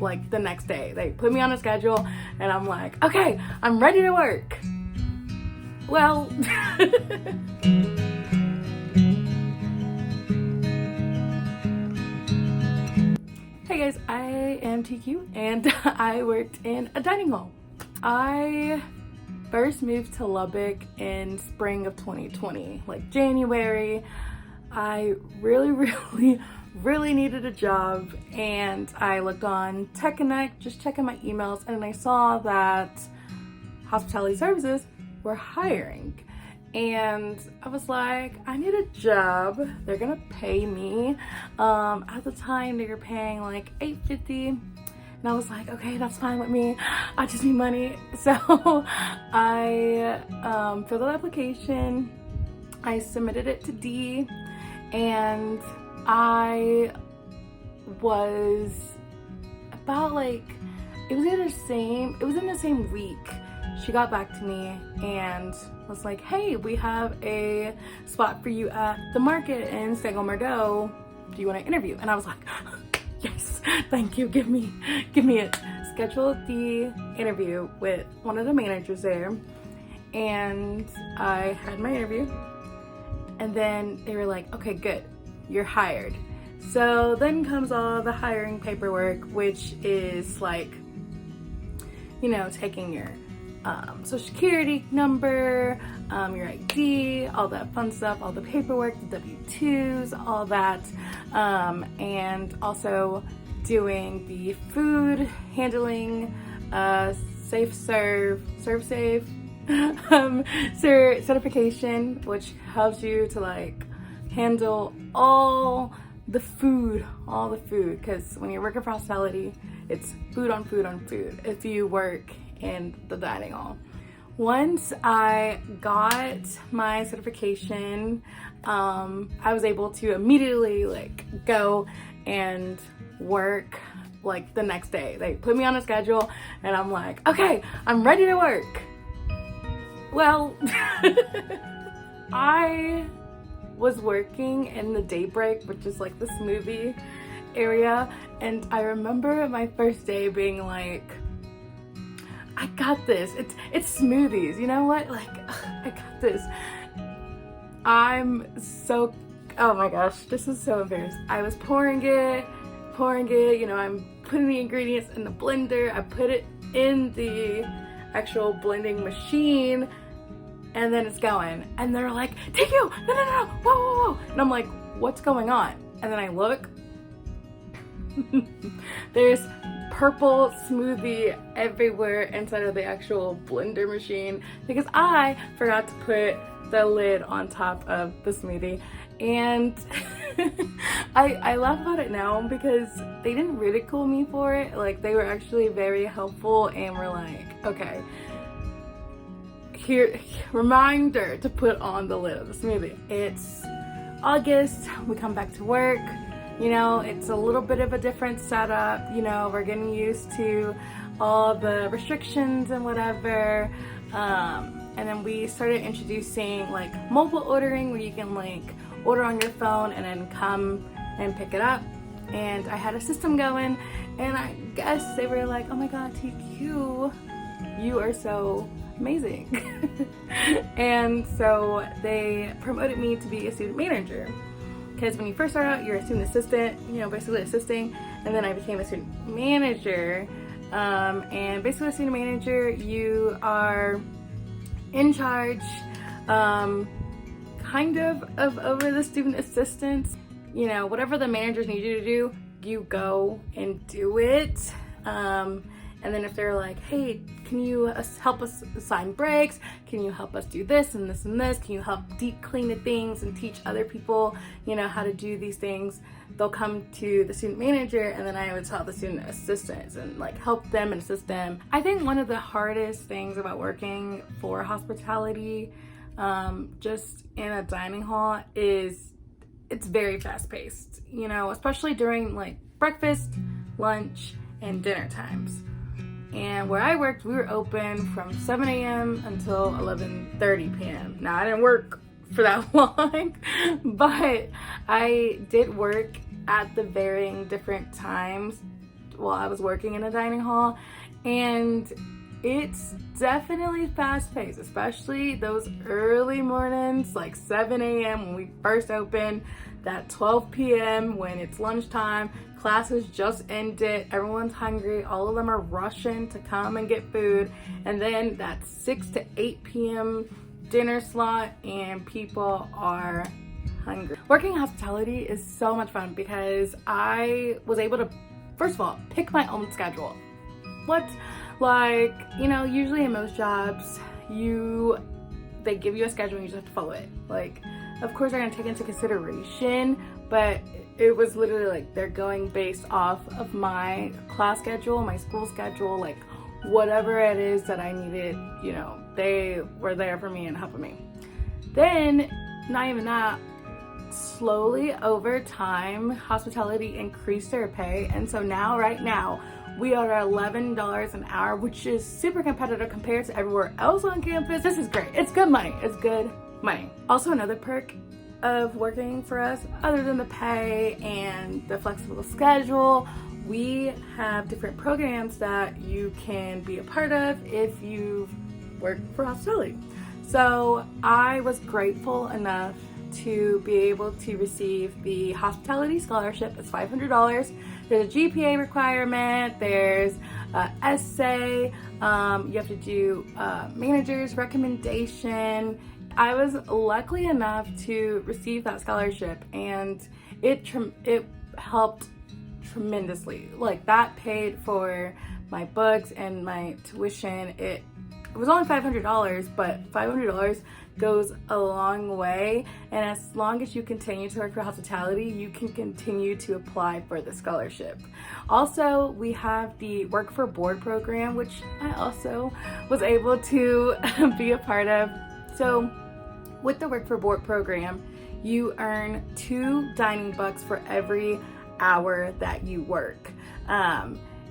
like the next day. They put me on a schedule and I'm like, okay, I'm ready to work. Well, hey guys, I am TQ and I worked in a dining hall. I first moved to Lubbock in spring of 2020, like January. I really needed a job, and I looked on Tech Connect, just checking my emails, and I saw that hospitality services were hiring. And I was like, I need a job. They're gonna pay me. At the time, they were paying like $8.50. And I was like, okay, that's fine with me. I just need money. So I filled out the application. I submitted it to D, and I was about like, it was in the same week. She got back to me and was like, hey, we have a spot for you at the market in San Margot. Do you want to interview? And I was like, yes, thank you, give me it. Scheduled the interview with one of the managers there, and I had my interview, and then they were like, okay, good, you're hired. So then comes all the hiring paperwork, which is like, you know, taking your social security number, your ID, all that fun stuff, all the paperwork, the W-2s, all that, and also doing the food handling, safe serve safe certification, which helps you to like handle all the food, because when you're working for hospitality, it's food on food if you work in the dining hall. Once I got my certification, I was able to immediately like go and work like the next day. They put me on a schedule and I'm like, okay, I'm ready to work. Well, I was working in the day break, which is like the smoothie area, and I remember my first day being like, I got this. It's smoothies, you know what? Like, I got this. Oh my gosh, this is so embarrassing. I was pouring it, you know, I'm putting the ingredients in the blender. I put it in the actual blending machine, and then it's going. And they're like, take you, no, whoa. And I'm like, what's going on? And then I look, there's purple smoothie everywhere inside of the actual blender machine because I forgot to put the lid on top of the smoothie. And I laugh about it now because they didn't ridicule me for it. Like, they were actually very helpful and were like, okay, here, reminder to put on the lid of the smoothie. It's August, we come back to work. You know, it's a little bit of a different setup. You know, we're getting used to all the restrictions and whatever. And then we started introducing like mobile ordering, where you can like order on your phone and then come and pick it up. And I had a system going, and I guess they were like, oh my God, TQ, you are so amazing. And so they promoted me to be a student manager. Because when you first start out, you're a student assistant, you know, basically assisting, and then I became a student manager. And basically a student manager, you are in charge, kind of over the student assistants. You know, whatever the managers need you to do, you go and do it. And then if they're like, hey, can you help us assign breaks? Can you help us do this and this and this? Can you help deep clean the things and teach other people, you know, how to do these things? They'll come to the student manager, and then I would tell the student assistants and like help them and assist them. I think one of the hardest things about working for hospitality, just in a dining hall, is it's very fast paced, you know, especially during like breakfast, lunch, and dinner times. And where I worked, we were open from 7 a.m. until 11:30 p.m. Now, I didn't work for that long, but I did work at the varying different times while I was working in a dining hall, and it's definitely fast-paced, especially those early mornings, like 7 a.m. when we first open, that 12 p.m. when it's lunchtime, classes just ended, everyone's hungry, all of them are rushing to come and get food, and then that 6 to 8 p.m. dinner slot and people are hungry. Working in hospitality is so much fun because I was able to, first of all, pick my own schedule. Like, you know, usually in most jobs, they give you a schedule and you just have to follow it. Like, of course they're gonna take into consideration, but it was literally like they're going based off of my class schedule, my school schedule, like whatever it is that I needed, you know, they were there for me and helping me. Then, not even that, slowly over time, hospitality increased their pay, and so now, right now, we are at $11 an hour, which is super competitive compared to everywhere else on campus. This is great. It's good money. It's good money. Also, another perk of working for us, other than the pay and the flexible schedule, we have different programs that you can be a part of if you work for hospitality. So I was grateful enough to be able to receive the hospitality scholarship. It's $500. There's a GPA requirement, there's an essay, you have to do manager's recommendation. I was lucky enough to receive that scholarship, and it helped tremendously. Like, that paid for my books and my tuition. It was only $500, but $500 goes a long way, and as long as you continue to work for hospitality, you can continue to apply for the scholarship. Also, we have the Work for Board program, which I also was able to be a part of. So with the Work for Board program, you earn 2 dining bucks for every hour that you work.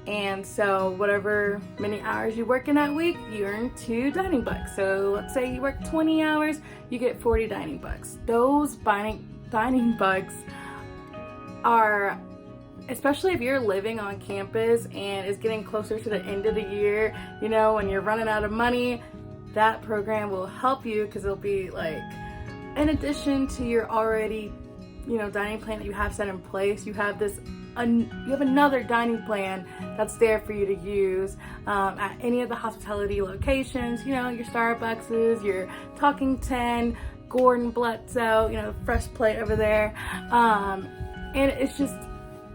And so whatever many hours you work in that week, you earn 2 dining bucks. So let's say you work 20 hours, you get 40 dining bucks. Those dining bucks are, especially if you're living on campus and it's getting closer to the end of the year, you know, when you're running out of money, that program will help you, because it'll be like, in addition to your already, you know, dining plan that you have set in place, you have another dining plan that's there for you to use at any of the hospitality locations, you know, your Starbuckses, your Talking 10, Gordon Bledsoe, you know, Fresh Plate over there. And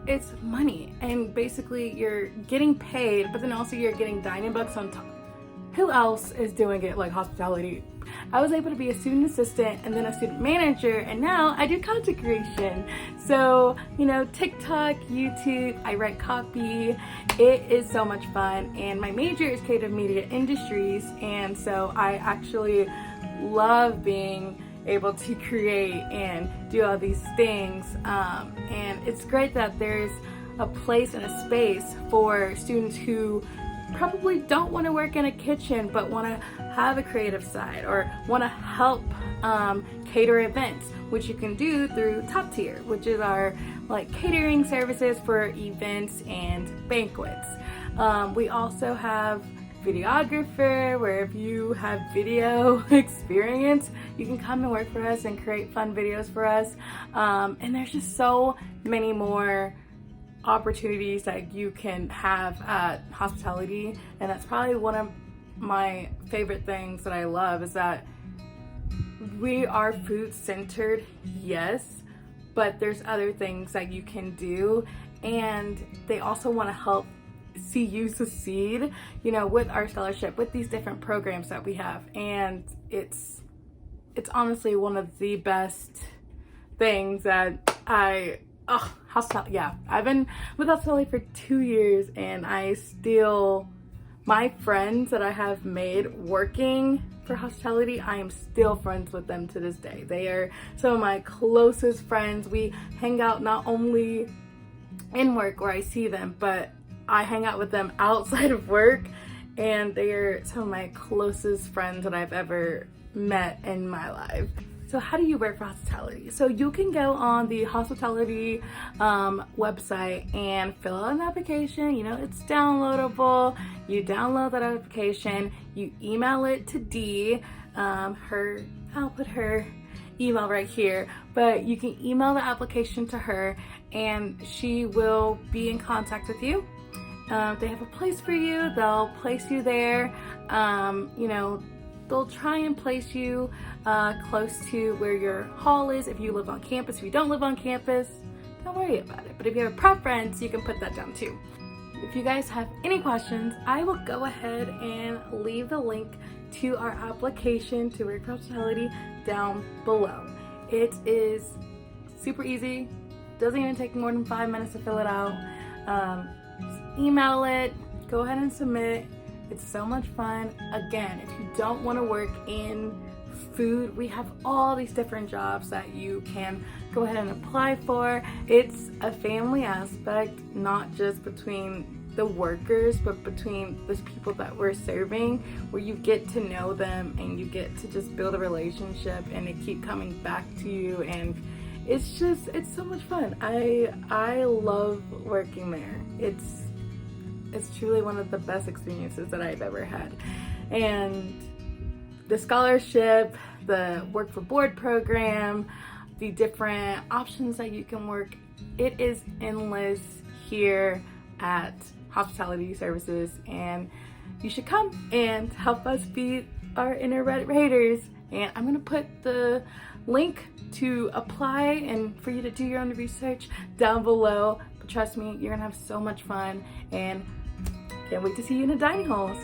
it's money. And basically you're getting paid, but then also you're getting dining bucks on top. Who else is doing it like hospitality? I was able to be a student assistant and then a student manager, and now I do content creation. So, you know, TikTok, YouTube, I write copy. It is so much fun, and my major is creative media industries, and so I actually love being able to create and do all these things. And it's great that there's a place and a space for students who probably don't want to work in a kitchen but want to have a creative side, or want to help cater events, which you can do through Top Tier, which is our like catering services for events and banquets. We also have videographer, where if you have video experience, you can come and work for us and create fun videos for us. And there's just so many more opportunities that you can have at hospitality, and that's probably one of my favorite things that I love, is that we are food centered, yes, but there's other things that you can do, and they also want to help see you succeed, you know, with our scholarship, with these different programs that we have. And it's honestly one of the best things that hospitality. Yeah, I've been with hospitality for 2 years, and my friends that I have made working for hospitality, I am still friends with them to this day. They are some of my closest friends. We hang out not only in work where I see them, but I hang out with them outside of work, and they are some of my closest friends that I've ever met in my life. So how do you work for hospitality? So you can go on the hospitality website and fill out an application. You know, it's downloadable. You download that application, you email it to Dee. I'll put her email right here, but you can email the application to her and she will be in contact with you. They have a place for you, they'll place you there. You know, they'll try and place you close to where your hall is if you live on campus. If you don't live on campus, don't worry about it. But if you have a preference, you can put that down too. If you guys have any questions, I will go ahead and leave the link to our application to work for hospitality down below. It is super easy, doesn't even take more than 5 minutes to fill it out. Just email it, go ahead and submit. It's so much fun. Again, if you don't want to work in food, we have all these different jobs that you can go ahead and apply for. It's a family aspect, not just between the workers, but between the people that we're serving, where you get to know them and you get to just build a relationship and they keep coming back to you, and it's so much fun. I love working there. It's truly one of the best experiences that I've ever had. And the scholarship, the work for board program, the different options that you can work, it is endless here at Hospitality Services, and you should come and help us beat our inner red raiders. And I'm gonna put the link to apply and for you to do your own research down below. But trust me, you're gonna have so much fun, and can't wait to see you in the dining halls.